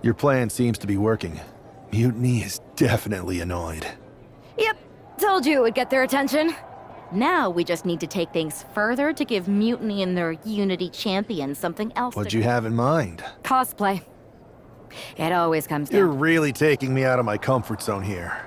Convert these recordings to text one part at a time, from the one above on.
Your plan seems to be working. Mutiny is definitely annoyed. Yep, told you it would get their attention. Now we just need to take things further to give Mutiny and their Unity champion something else What'd to you have in mind? Cosplay. It always comes You're down. really taking me out of my comfort zone here.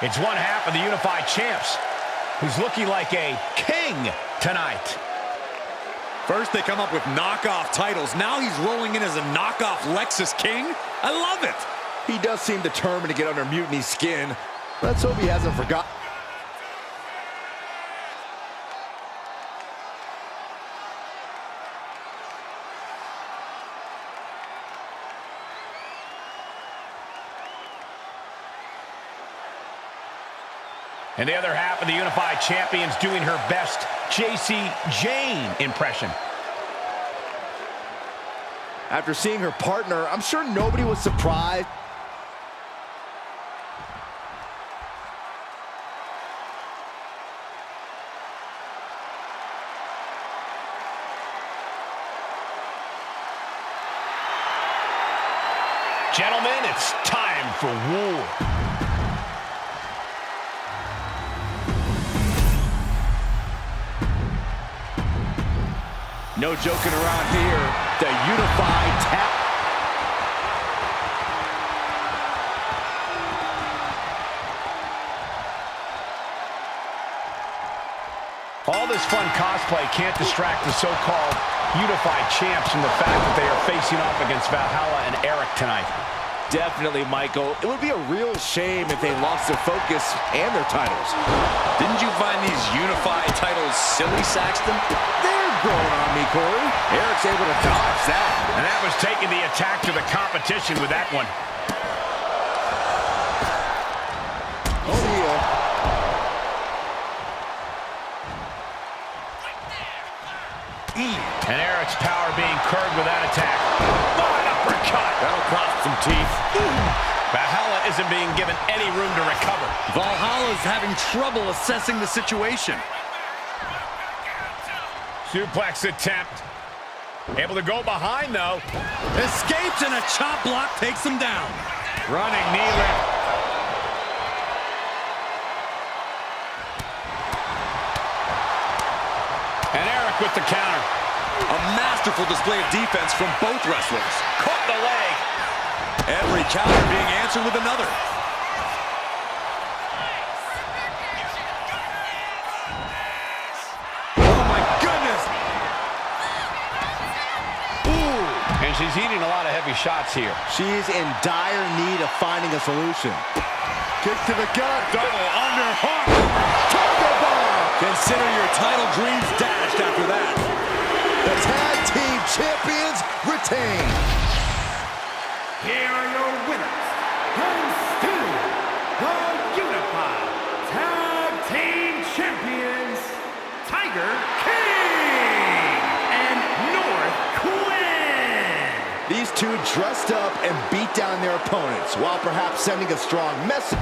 It's one half of the Unified Champs, who's looking like a king tonight. First they come up with knockoff titles. Now he's rolling in as a knockoff Lexus King. I love it. He does seem determined to get under Mutiny's skin. Let's hope he hasn't forgotten. And the other half of the Unified Champions doing her best JC Jane impression. After seeing her partner, I'm sure nobody was surprised. Gentlemen, it's time for war. No joking around here. The Unified Tap. All this fun cosplay can't distract the so-called Unified Champs from the fact that they are facing off against Valhalla and Eric tonight. Definitely, Michael. It would be a real shame if they lost their focus and their titles. Didn't you find these Unified titles silly, Saxton? They're growing on me, Corey. Eric's able to dodge that. And that was taking the attack to the competition with that one. See ya. And Eric's power being curbed with that attack. Oh, an uppercut. That'll cost some teeth. Valhalla isn't being given any room to recover. Valhalla's having trouble assessing the situation. Suplex attempt. Able to go behind, though. Escapes and a chop block takes him down. Running knee lift. And Eric with the counter. A masterful display of defense from both wrestlers. Caught the leg. Every counter being answered with another. Oh my goodness! Ooh. And she's eating a lot of heavy shots here. She's in dire need of finding a solution. Kick to the gut. Double underhook. Tiger bomb. Consider your title dreams dashed after that. The tag team champions retain. Here are your winners, and still the Unified Tag Team Champions, Tiger King and North Quinn. These two dressed up and beat down their opponents, while perhaps sending a strong message.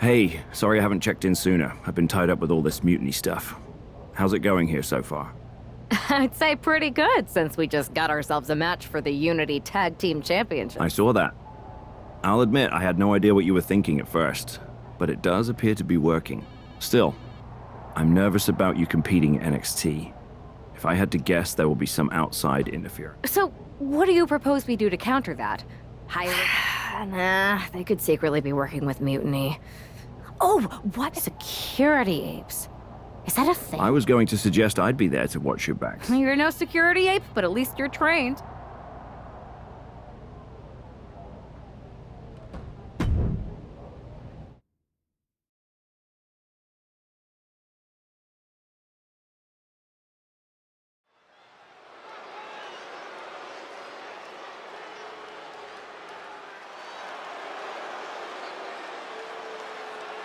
Hey, sorry I haven't checked in sooner. I've been tied up with all this mutiny stuff. How's it going here so far? I'd say pretty good, since we just got ourselves a match for the Unity Tag Team Championship. I saw that. I'll admit I had no idea what you were thinking at first, but it does appear to be working. Still, I'm nervous about you competing in NXT. If I had to guess, there will be some outside interference. So, what do you propose we do to counter that? Hire... Nah, they could secretly be working with Mutiny. Oh, what? Security apes. Is that a thing? I was going to suggest I'd be there to watch your backs. You're no security ape, but at least you're trained.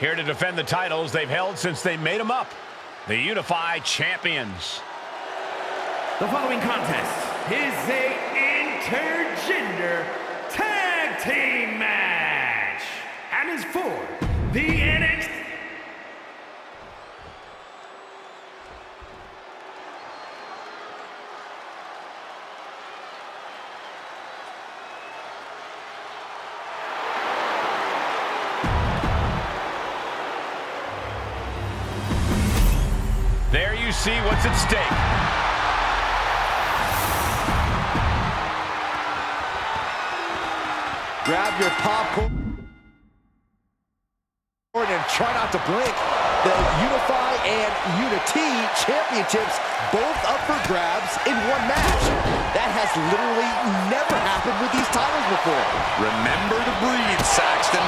Here to defend the titles they've held since they made them up. The Unified Champions. The following contest is a intergender tag team match and is for the NXT. There you see what's at stake. Grab your popcorn and try not to blink. The Unify and Unity championships both up for grabs in one match. That has literally never happened with these titles before. Remember to breathe, Saxton.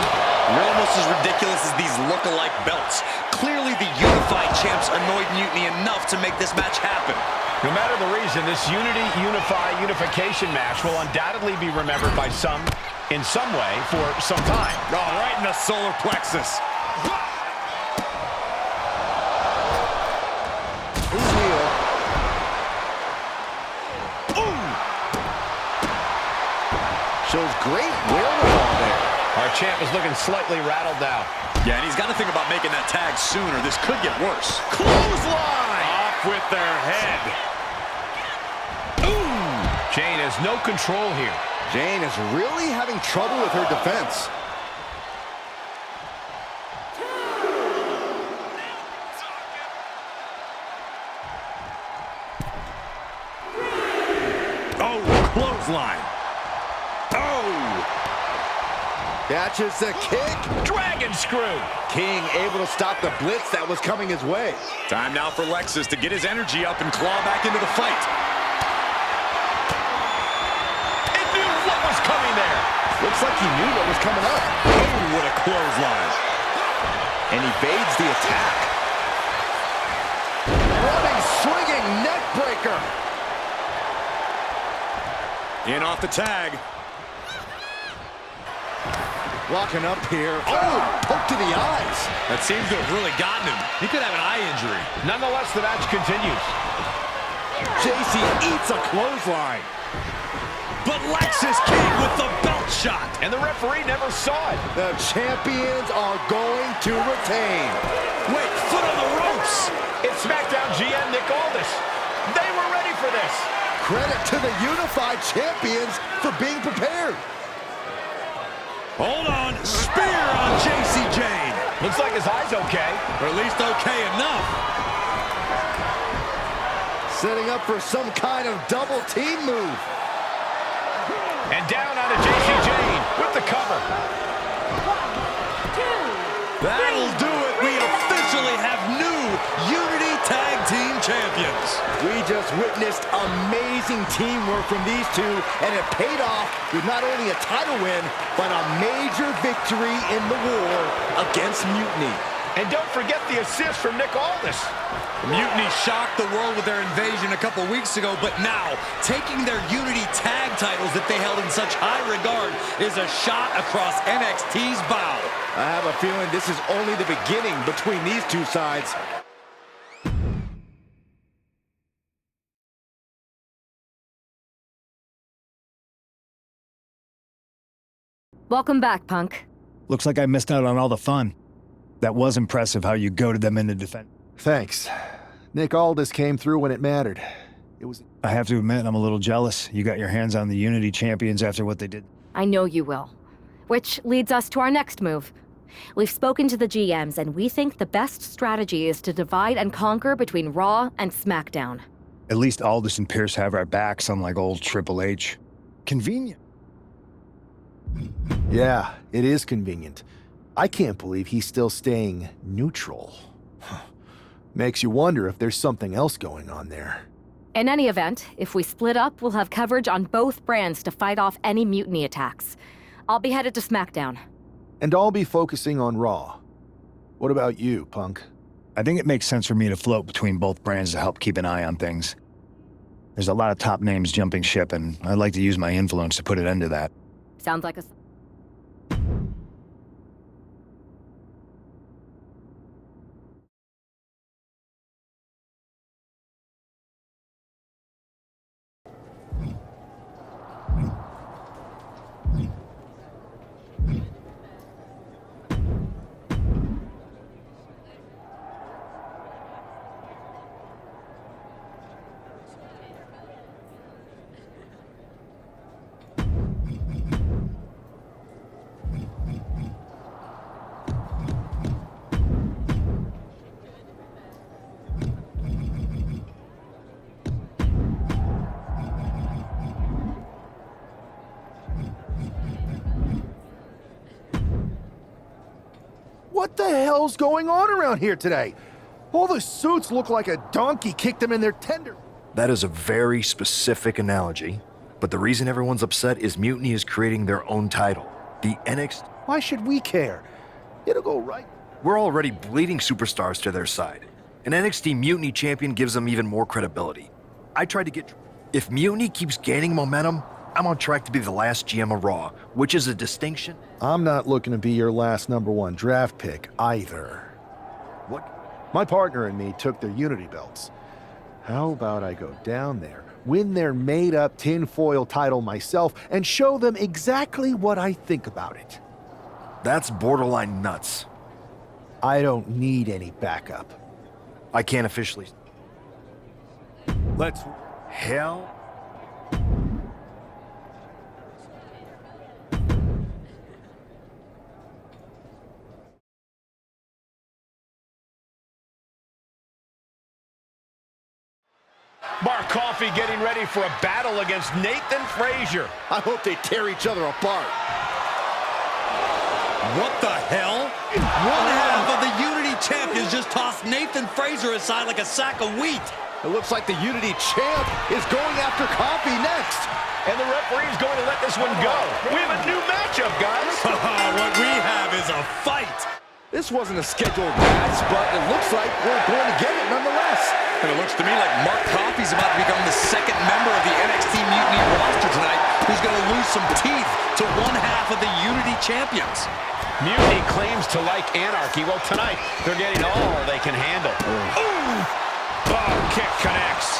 You're almost as ridiculous as these look-alike belts. Clearly the Unified champs annoyed Mutiny enough to make this match happen. No matter the reason, this unification match will undoubtedly be remembered by some in some way for some time. Oh, right in the solar plexus. Shows great wherewithal there. Our champ is looking slightly rattled now. Yeah, and he's got to think about making that tag sooner. This could get worse. Clothesline! Off with their head. Ooh! Jane has no control here. Jane is really having trouble with her defense. Oh, clothesline. Catches the kick. Dragon screw. King able to stop the blitz that was coming his way. Time now for Lexus to get his energy up and claw back into the fight. It knew what was coming there. Looks like he knew what was coming up. Oh, what a clothesline. And evades the attack. Running, swinging neck breaker. In off the tag. Walking up here. Oh, poke to the eyes. That seems to have really gotten him. He could have an eye injury. Nonetheless, the match continues. JC eats a clothesline. But Lexus King with the belt shot. And the referee never saw it. The champions are going to retain. Wait, foot on the ropes. It's SmackDown GM Nick Aldis. They were ready for this. Credit to the Unified Champions for being prepared. Hold on. Spear on JC Jane. Looks like his eye's okay. Or at least okay enough. Setting up for some kind of double team move. And down onto JC Jane with the cover. 1, 2, That'll do it. We officially have new Unity Tag Team Champions. We just witnessed amazing teamwork from these two, and it paid off with not only a title win, but a major victory in the war against Mutiny. And don't forget the assist from Nick Aldis. Mutiny shocked the world with their invasion a couple weeks ago, but now, taking their Unity tag titles that they held in such high regard is a shot across NXT's bow. I have a feeling this is only the beginning between these two sides. welcome back, Punk. Looks like I missed out on all the fun. That was impressive how you goaded them into defense. Thanks. Nick Aldis came through when it mattered. It was... I have to admit, I'm a little jealous. You got your hands on the Unity champions after what they did. I know you will. Which leads us to our next move. We've spoken to the GMs, and we think the best strategy is to divide and conquer between Raw and SmackDown. At least Aldis and Pierce have our backs, unlike old Triple H. Convenient. Yeah, it is convenient. I can't believe he's still staying neutral. Makes you wonder if there's something else going on there. In any event, if we split up, we'll have coverage on both brands to fight off any mutiny attacks. I'll be headed to SmackDown. And I'll be focusing on Raw. What about you, Punk? I think it makes sense for me to float between both brands to help keep an eye on things. There's a lot of top names jumping ship, and I'd like to use my influence to put an end to that. Sounds like a... What the hell's going on around here today? All the suits look like a donkey kicked them in their tender. That is a very specific analogy, but the reason everyone's upset is Mutiny is creating their own title. The NXT... Why should we care? It'll go right. We're already bleeding superstars to their side. An NXT Mutiny champion gives them even more credibility. I tried to get... If Mutiny keeps gaining momentum, I'm on track to be the last GM of Raw, which is a distinction. I'm not looking to be your last #1 draft pick either. What? My partner and me took their Unity belts. How about I go down there, win their made-up tinfoil title myself, and show them exactly what I think about it? That's borderline nuts. I don't need any backup. I can't officially... Let's... Hell... Mark Coffey getting ready for a battle against Nathan Frazier. I hope they tear each other apart. What the hell? One half of the Unity champions just tossed Nathan Frazier aside like a sack of wheat. It looks like the Unity champ is going after Coffey next. And the referee's going to let this one go. We have a new matchup, guys. What we have is a fight. This wasn't a scheduled match, but it looks like we're going to get it nonetheless. And it looks to me like Mark Coffey's about to become the second member of the NXT Mutiny roster tonight who's going to lose some teeth to one half of the Unity champions. Mutiny claims to like anarchy. Well, tonight, they're getting all they can handle. Ooh! Oh, kick connects.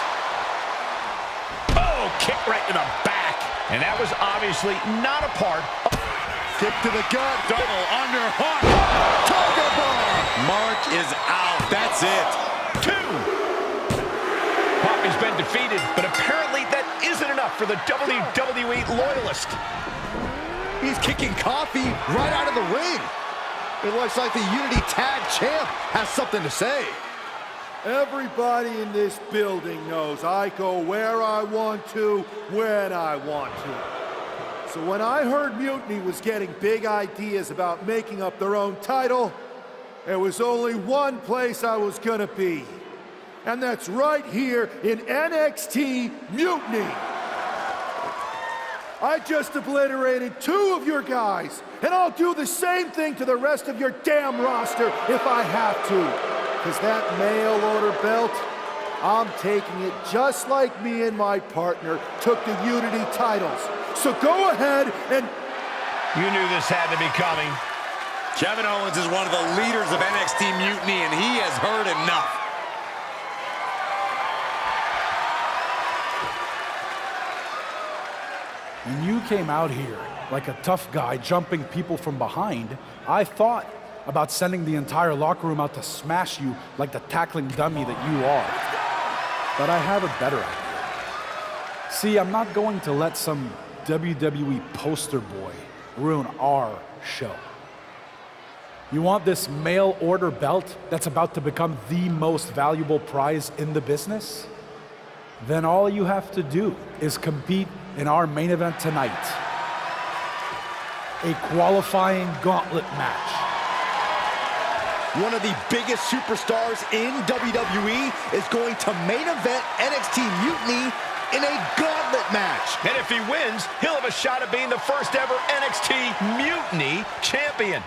Oh, kick right to the back. And that was obviously not a part of... Kick to the gut. Double underhook. Tiger bomb. Mark is out. That's it. 2. Coffey's been defeated, but apparently that isn't enough for the WWE loyalist. He's kicking Coffey right out of the ring. It looks like the Unity Tag Champ has something to say. Everybody in this building knows I go where I want to, when I want to. So when I heard Mutiny was getting big ideas about making up their own title, there was only one place I was gonna be. And that's right here in NXT Mutiny. I just obliterated 2 of your guys, and I'll do the same thing to the rest of your damn roster if I have to. Because that mail order belt, I'm taking it just like me and my partner took the Unity titles. So go ahead and... You knew this had to be coming. Kevin Owens is one of the leaders of NXT Mutiny, and he has heard enough. When you came out here like a tough guy jumping people from behind, I thought about sending the entire locker room out to smash you like the tackling dummy that you are. But I have a better idea. See, I'm not going to let some WWE poster boy ruin our show. You want this mail order belt that's about to become the most valuable prize in the business? Then all you have to do is compete in our main event tonight. A qualifying gauntlet match. One of the biggest superstars in WWE is going to main event NXT Mutiny in a gauntlet match. And if he wins, he'll have a shot at being the first ever NXT Mutiny champion.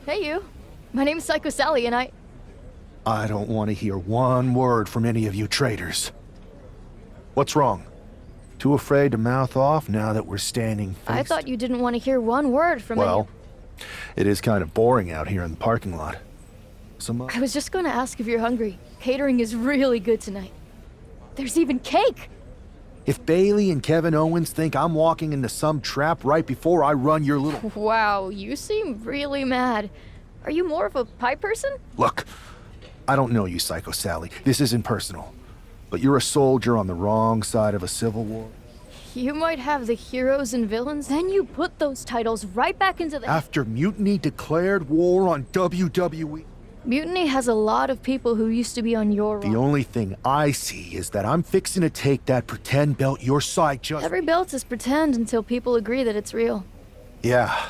Hey, you. My name's Psycho Sally, and I don't want to hear one word from any of you traitors. What's wrong? Too afraid to mouth off now that we're standing face? I thought you didn't want to hear one word from Well, it is kind of boring out here in the parking lot. I was just going to ask if you're hungry. Catering is really good tonight. There's even cake! If Bailey and Kevin Owens think I'm walking into some trap right before I run your little... Wow, you seem really mad. Are you more of a pie person? Look, I don't know you, Psycho Sally. This isn't personal. But you're a soldier on the wrong side of a civil war. You might have the heroes and villains, then you put those titles right back into the... After Mutiny declared war on WWE... Mutiny has a lot of people who used to be on your The only thing I see is that I'm fixing to take that pretend belt your side just... Every belt is pretend until people agree that it's real. Yeah,